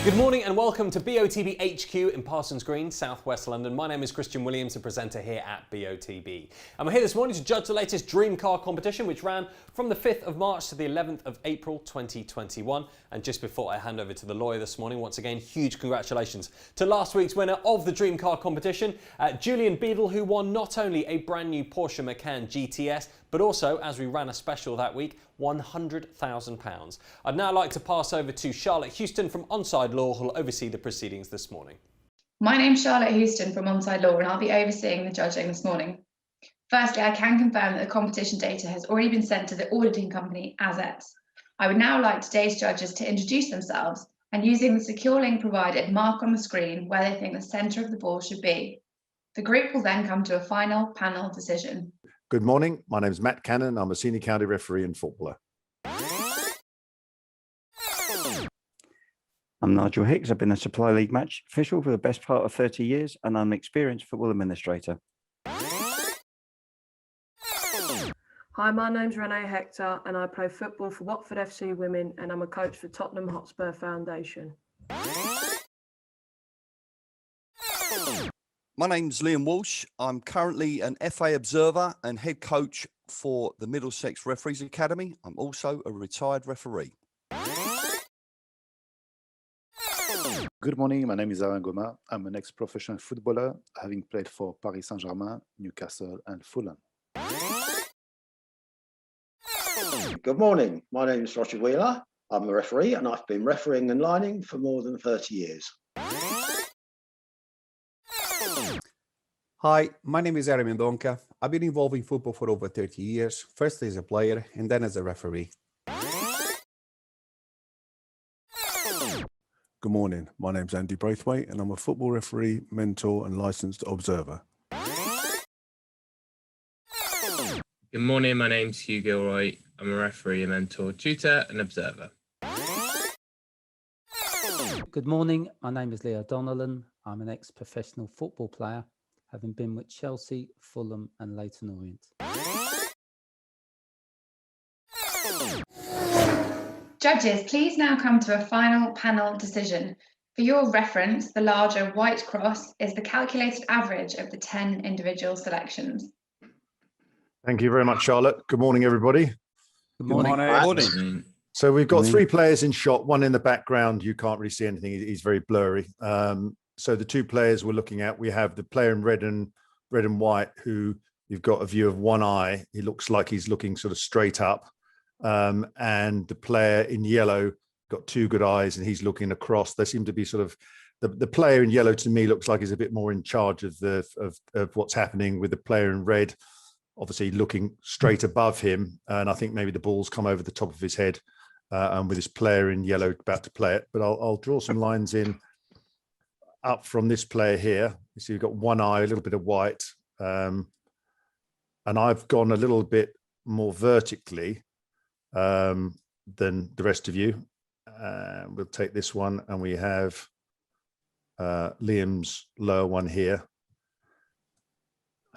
Good morning and welcome to BOTB HQ in Parsons Green, South West London. My name is Christian Williams, the presenter here at BOTB. And we're here this morning to judge the latest Dream Car competition, which ran from the 5th of March to the 11th of April 2021. And just before I hand over to the lawyer this morning, once again, huge congratulations to last week's winner of the Dream Car competition, Julian Beadle, who won not only a brand new Porsche Macan GTS, but also, as we ran a special that week, £100,000. I'd now like to pass over to Charlotte Houston from Onside Law, who will oversee the proceedings this morning. My name's Charlotte Houston from Onside Law, and I'll be overseeing the judging this morning. Firstly, I can confirm that the competition data has already been sent to the auditing company ASETS. I would now like today's judges to introduce themselves and, using the secure link provided, mark on the screen where they think the centre of the ball should be. The group will then come to a final panel decision. Good morning, my name is Matt Cannon. I'm a senior county referee and footballer. I'm Nigel Hicks. I've been a Supply League match official for the best part of 30 years, and I'm an experienced football administrator. Hi, my name's Renee Hector and I play football for Watford FC Women, and I'm a coach for Tottenham Hotspur Foundation. My name's Liam Walsh. I'm currently an FA observer and head coach for the Middlesex Referees Academy. I'm also a retired referee. Good morning, my name is Awin Goma. I'm an ex-professional footballer, having played for Paris Saint-Germain, Newcastle and Fulham. Good morning, my name is Roger Wheeler. I'm a referee and I've been refereeing and lining for more than 30 years. Hi, my name is Aaron Mendonca. I've been involved in football for over 30 years, first as a player and then as a referee. Good morning, my name's Andy Braithwaite and I'm a football referee, mentor and licensed observer. Good morning, my name's Hugh Gilroy. I'm a referee, a mentor, tutor and observer. Good morning, my name is Leo Donnellan. I'm an ex-professional football player, having been with Chelsea, Fulham and Leyton Orient. Judges, please now come to a final panel decision. For your reference, the larger white cross is the calculated average of the 10 individual selections. Thank you very much, Charlotte. Good morning, everybody. Good morning. Good morning. So we've got three players in shot, one in the background. You can't really see anything. He's very blurry. So the two players we're looking at, we have the player in red and white, who you've got a view of one eye. He looks like he's looking sort of straight up. And the player in yellow got two good eyes and he's looking across. They seem to be sort of, the player in yellow to me looks like he's a bit more in charge of of what's happening, with the player in red obviously looking straight above him. And I think maybe the ball's come over the top of his head, and with this player in yellow about to play it. But I'll draw some lines in up from this player here. You see, you've got one eye, a little bit of white. And I've gone a little bit more vertically than the rest of you. We'll take this one, and we have Liam's lower one here.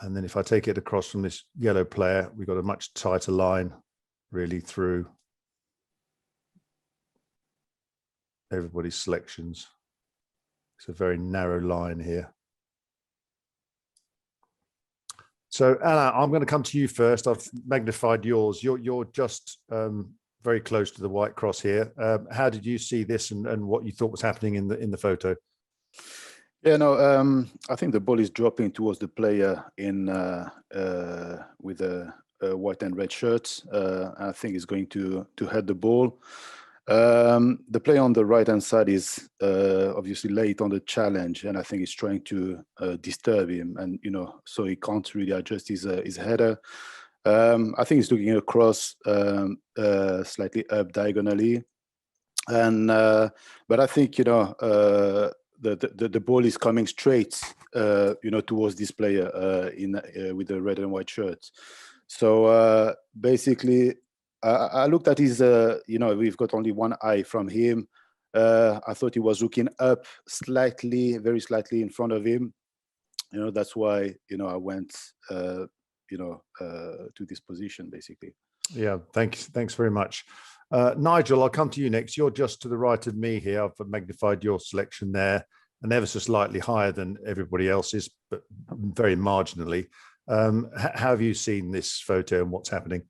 And then if I take it across from this yellow player, we've got a much tighter line really through everybody's selections. It's a very narrow line here. So Anna, I'm going to come to you first. I've magnified yours. You're just very close to the white cross here. How did you see this, and what you thought was happening in the photo? Yeah, no, I think the ball is dropping towards the player in with a white and red shirt. I think he's going to head the ball. The player on the right hand side is obviously late on the challenge, and I think he's trying to disturb him, and so he can't really adjust his header. I think he's looking across slightly up diagonally, and but I think the ball is coming straight towards this player with the red and white shirt. So basically, I looked at his, we've got only one eye from him. I thought he was looking up slightly, very slightly in front of him. That's why, I went, to this position, basically. Yeah, thanks very much. Nigel, I'll come to you next. You're just to the right of me here. I've magnified your selection there, and ever so slightly higher than everybody else's, but very marginally. How have you seen this photo and what's happening?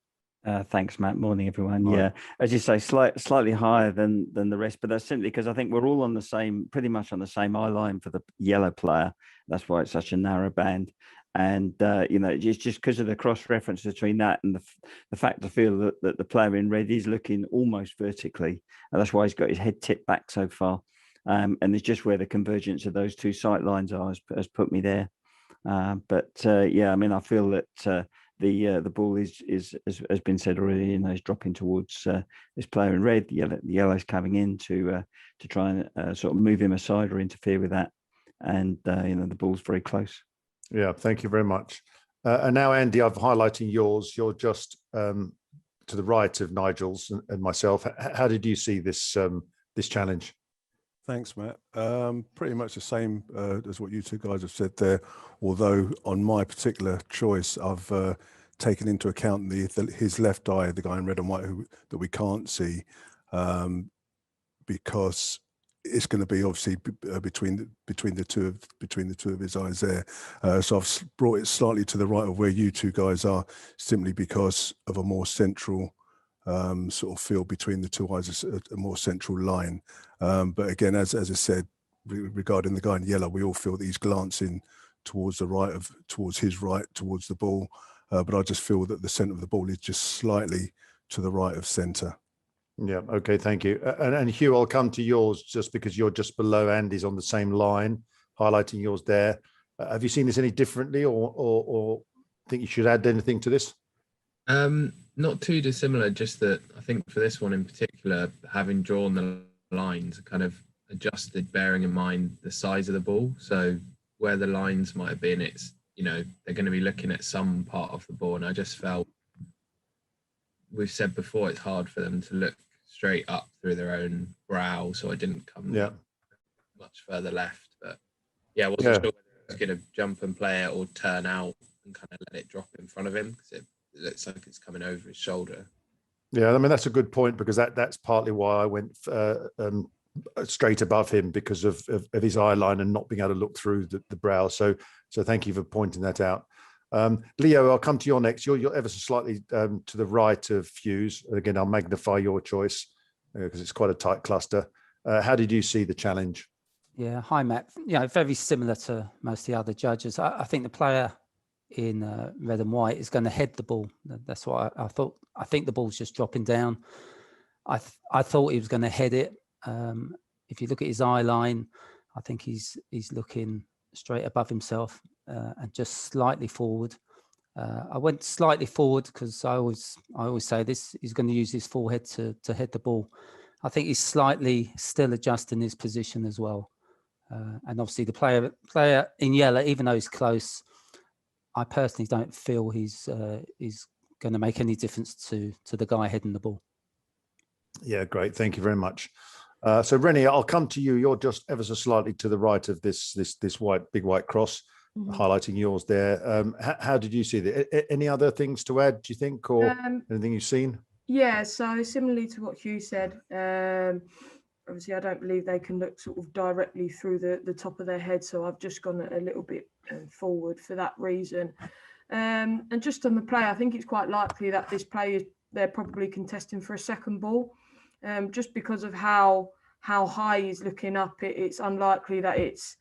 Thanks, Matt. Morning, everyone. Morning. Yeah, as you say, slightly higher than the rest, but that's simply because I think we're all on the same, pretty much on the same eye line for the yellow player. That's why it's such a narrow band. And it's just because of the cross reference between that and the fact I feel that the player in red is looking almost vertically, and that's why he's got his head tipped back so far. And it's just where the convergence of those two sight lines are has put me there. Yeah, I mean, I feel that the ball is has been said already, is dropping towards this player in red. The yellow's coming in to try and sort of move him aside or interfere with that, and the ball's very close. Yeah, thank you very much. And now, Andy, I've highlighting yours. You're just to the right of Nigel's and myself. How did you see this this challenge? Thanks, Matt. Pretty much the same as what you two guys have said there. Although on my particular choice, I've taken into account his left eye, the guy in red and white that we can't see, because it's going to be obviously between the two of his eyes there. So I've brought it slightly to the right of where you two guys are, simply because of a more central sort of feel between the two eyes, a more central line. But again, as I said, regarding the guy in yellow, we all feel that he's glancing towards the right towards the ball. But I just feel that the centre of the ball is just slightly to the right of centre. Yeah. Okay. Thank you. And Hugh, I'll come to yours just because you're just below Andy's on the same line, highlighting yours there. Have you seen this any differently, or think you should add anything to this? Not too dissimilar. Just that I think for this one in particular, having drawn the lines, kind of adjusted, bearing in mind the size of the ball. So where the lines might have been, it's they're going to be looking at some part of the ball, and I just felt, we've said before, it's hard for them to look straight up through their own brow, so I didn't come much further left. But yeah, I wasn't sure whether he was going to jump and play it or turn out and kind of let it drop in front of him, because it looks like it's coming over his shoulder. Yeah, I mean, that's a good point, because that's partly why I went straight above him, because of his eye line and not being able to look through the brow. So thank you for pointing that out. Leo, I'll come to you next. You're ever so slightly to the right of Hughes. Again, I'll magnify your choice because it's quite a tight cluster. How did you see the challenge? Yeah, hi, Matt. Very similar to most of the other judges. I think the player in red and white is going to head the ball. That's what I thought. I think the ball's just dropping down. I thought he was going to head it. If you look at his eye line, I think he's looking straight above himself and just slightly forward. I went slightly forward because I always say this: he's going to use his forehead to head the ball. I think he's slightly still adjusting his position as well. And obviously the player in yellow, even though he's close, I personally don't feel he's going to make any difference to the guy heading the ball. Yeah, great. Thank you very much. So Rennie, I'll come to you. You're just ever so slightly to the right of this big white cross, highlighting yours there. How did you see that? Any other things to add, do you think, or anything you've seen? Yeah, so similarly to what Hugh said, obviously I don't believe they can look sort of directly through the top of their head, so I've just gone a little bit forward for that reason. And just on the play, I think it's quite likely that this play they're probably contesting for a second ball, just because of how high he's looking up. It's unlikely that it's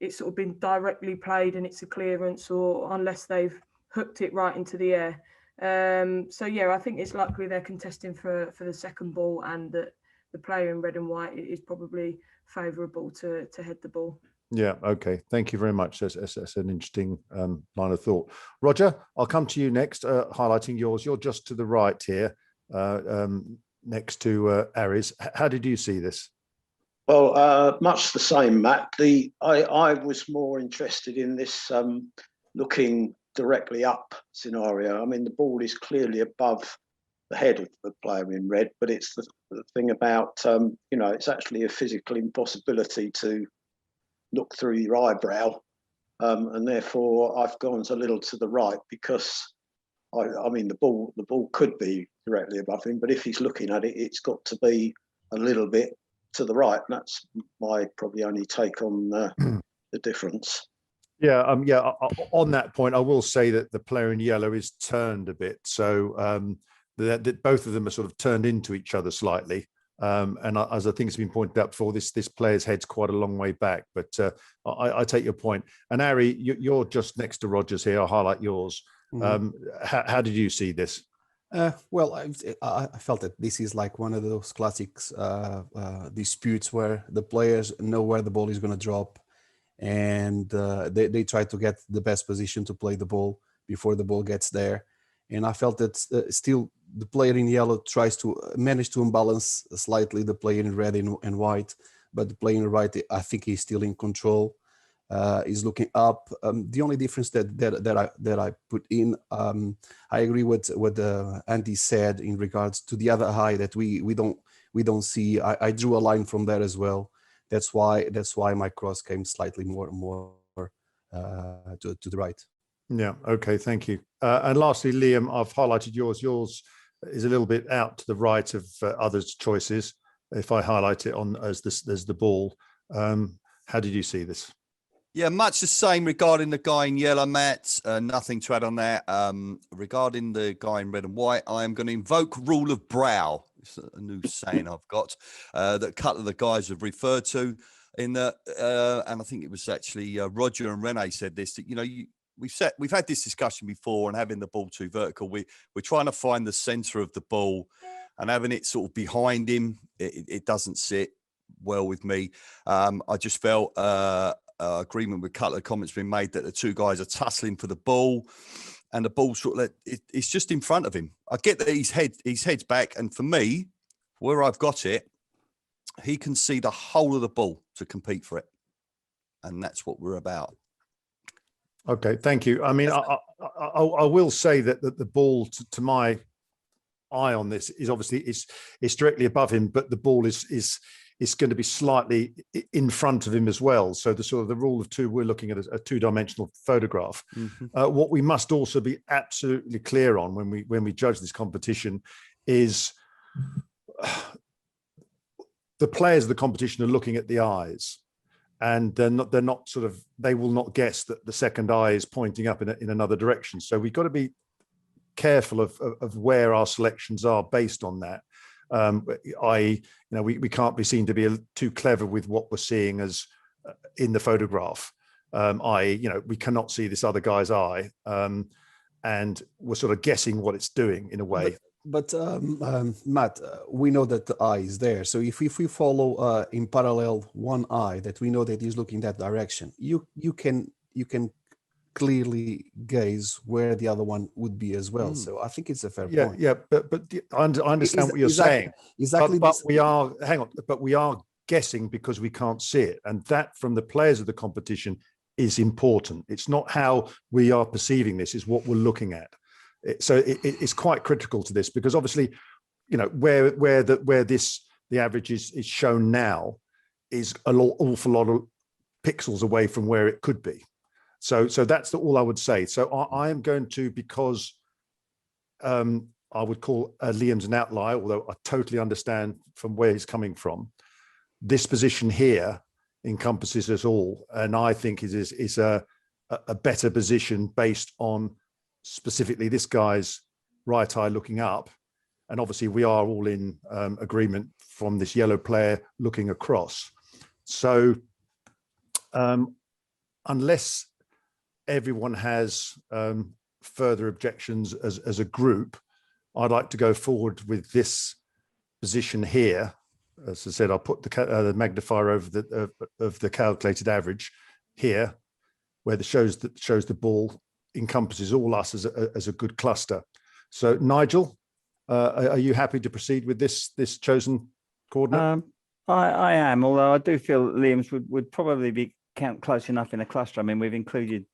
sort of been directly played and it's a clearance, or unless they've hooked it right into the air. So yeah, I think it's likely they're contesting for the second ball, and that the player in red and white is probably favourable to head the ball. Yeah, okay. Thank you very much. That's an interesting line of thought. Roger, I'll come to you next, highlighting yours. You're just to the right here, next to Aries. How did you see this? Well, much the same, Matt. I was more interested in this looking directly up scenario. I mean, the ball is clearly above the head of the player in red, but it's the thing about, it's actually a physical impossibility to look through your eyebrow. And therefore, I've gone a little to the right, because I mean, the ball could be directly above him, but if he's looking at it, it's got to be a little bit to the right. And that's my probably only take on the difference. Yeah, on that point, I will say that the player in yellow is turned a bit, so that both of them are sort of turned into each other slightly. And as I think has been pointed out before, this player's head's quite a long way back. But I take your point. And Harry, you're just next to Rogers here. I'll highlight yours. How did you see this? Well, I felt that this is like one of those classics disputes where the players know where the ball is going to drop, and they try to get the best position to play the ball before the ball gets there. And I felt that still the player in yellow tries to manage to imbalance slightly the player in red and white, but the player in right, I think he's still in control. Is looking up. The only difference that I put in, I agree with what Andy said in regards to the other eye that we don't see. I drew a line from there as well. That's why my cross came slightly more to the right. Yeah. Okay. Thank you. And lastly, Liam, I've highlighted yours. Yours is a little bit out to the right of others' choices. If I highlight it on as the ball, how did you see this? Yeah, much the same regarding the guy in yellow, Matt. Nothing to add on that. Regarding the guy in red and white, I am going to invoke rule of brow. It's a new saying I've got that a couple of the guys have referred to in the, and I think it was actually Roger and Rene said this. That we've had this discussion before, and having the ball too vertical, we're trying to find the centre of the ball, and having it sort of behind him, it doesn't sit well with me. I just felt. Agreement with a couple of comments being made that the two guys are tussling for the ball, and the ball sort of it's just in front of him. I get that his head's back, and for me, where I've got it, he can see the whole of the ball to compete for it, and that's what we're about. Okay, thank you. I mean, I will say that the ball to my eye on this is obviously it's directly above him, but the ball is going to be slightly in front of him as well. So the sort of the rule of two, we're looking at a two-dimensional photograph. What we must also be absolutely clear on when we judge this competition is the players of the competition are looking at the eyes, and they will not guess that the second eye is pointing up in another direction. So we've got to be careful of where our selections are based on that. We can't be seen to be too clever with what we're seeing as in the photograph. We cannot see this other guy's eye, and we're sort of guessing what it's doing in a way. But Matt, we know that the eye is there. So if we follow in parallel one eye that we know that is looking that direction, you can clearly gaze where the other one would be as well. So I think it's a fair point. Yeah, but I understand what you're saying. Exactly. But we are guessing because we can't see it, and that from the players of the competition is important. It's not how we are perceiving this; is what we're looking at. So it's quite critical to this, because obviously, where the average is shown now is awful lot of pixels away from where it could be. So that's all I would say. So I am going to, because I would call Liam's an outlier, although I totally understand from where he's coming from. This position here encompasses us all, and I think is a better position based on specifically this guy's right eye looking up. And obviously we are all in agreement from this yellow player looking across. So unless everyone has further objections as a group, I'd like to go forward with this position here. As I said, I'll put the magnifier over the calculated average here, where it shows the ball encompasses all us as a good cluster. So Nigel, are you happy to proceed with this chosen coordinate? I am, although I do feel Liam's would probably be count close enough in a cluster. I mean, we've included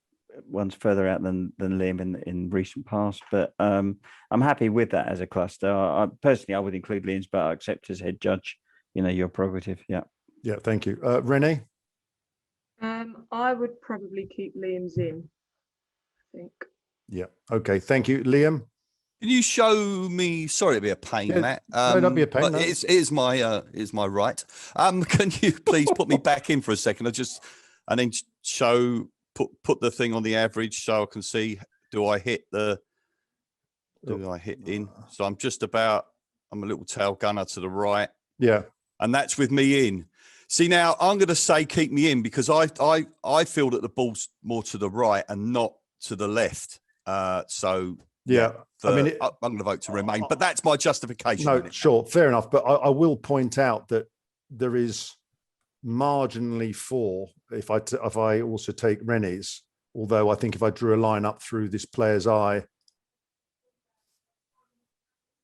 ones further out than Liam in recent past, but I'm happy with that as a cluster. Personally, I would include Liam's, but I accept as head judge, your prerogative. Yeah, thank you. Renee? I would probably keep Liam's in, I think. Yeah. Okay. Thank you, Liam. Can you show me? Sorry to be a pain, Yeah, Matt. no, don't be a pain, But no. it is my right. Can you please put me back in for a second? And then put the thing on the average so I can see. Do I hit in? So I'm a little tail gunner to the right. Yeah. And that's with me in. See, now I'm going to say keep me in because I feel that the ball's more to the right and not to the left. So Yeah. I'm going to vote to remain, but that's my justification. No, sure, fair enough. But I will point out that there is marginally for if I also take Rene's. Although I think if I drew a line up through this player's eye,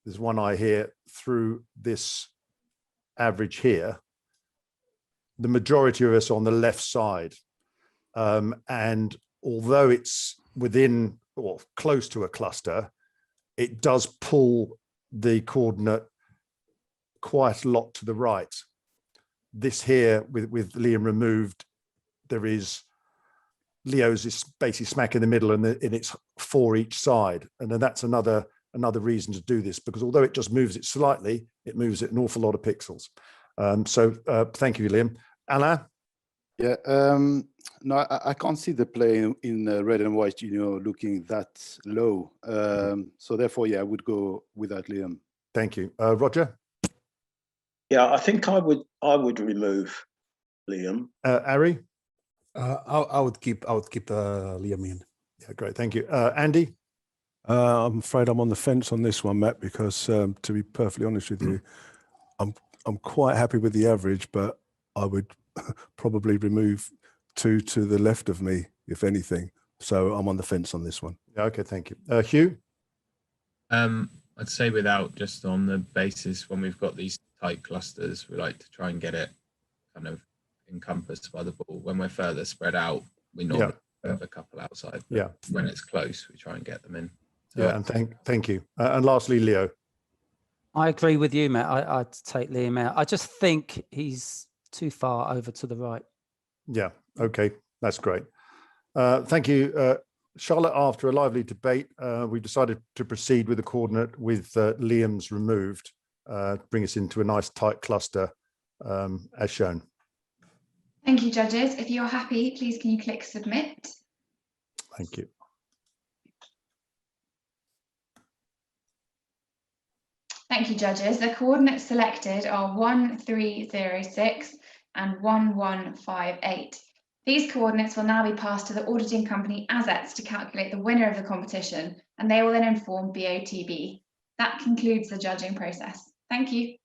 there's one eye here through this average here. The majority of us are on the left side, and although it's within or close to a cluster, it does pull the coordinate quite a lot to the right. This here, with Liam removed, there is Leo's is basically smack in the middle, and it's 4 each side, and then that's another reason to do this, because although it just moves it slightly, it moves it an awful lot of pixels. So thank you, Liam. Alain? Yeah, no, I can't see the play in red and white, looking that low. So therefore, yeah, I would go without Liam. Thank you. Roger? Yeah, I think I would remove Liam. Ari? I would keep Liam in. Yeah, great. Thank you. Andy? I'm afraid I'm on the fence on this one, Matt, because to be perfectly honest with you, I'm quite happy with the average, but I would probably remove 2 to the left of me, if anything. So I'm on the fence on this one. Yeah, okay, thank you. Hugh? I'd say without, just on the basis when we've got these tight clusters, we like to try and get it kind of encompassed by the ball. When we're further spread out, we normally have a couple outside. Yeah. When it's close, we try and get them in. So, Yeah, and thank you. And lastly, Leo. I agree with you, Matt. I'd take Liam out. I just think he's too far over to the right. Yeah, okay, that's great. Thank you. Charlotte, after a lively debate, we decided to proceed with the coordinate with Liam's removed, bring us into a nice tight cluster as shown. Thank you, judges. If you're happy, please can you click submit? Thank you. Thank you, judges. The coordinates selected are 1306 and 1158. These coordinates will now be passed to the auditing company assets to calculate the winner of the competition, and they will then inform BOTB. That concludes the judging process. Thank you.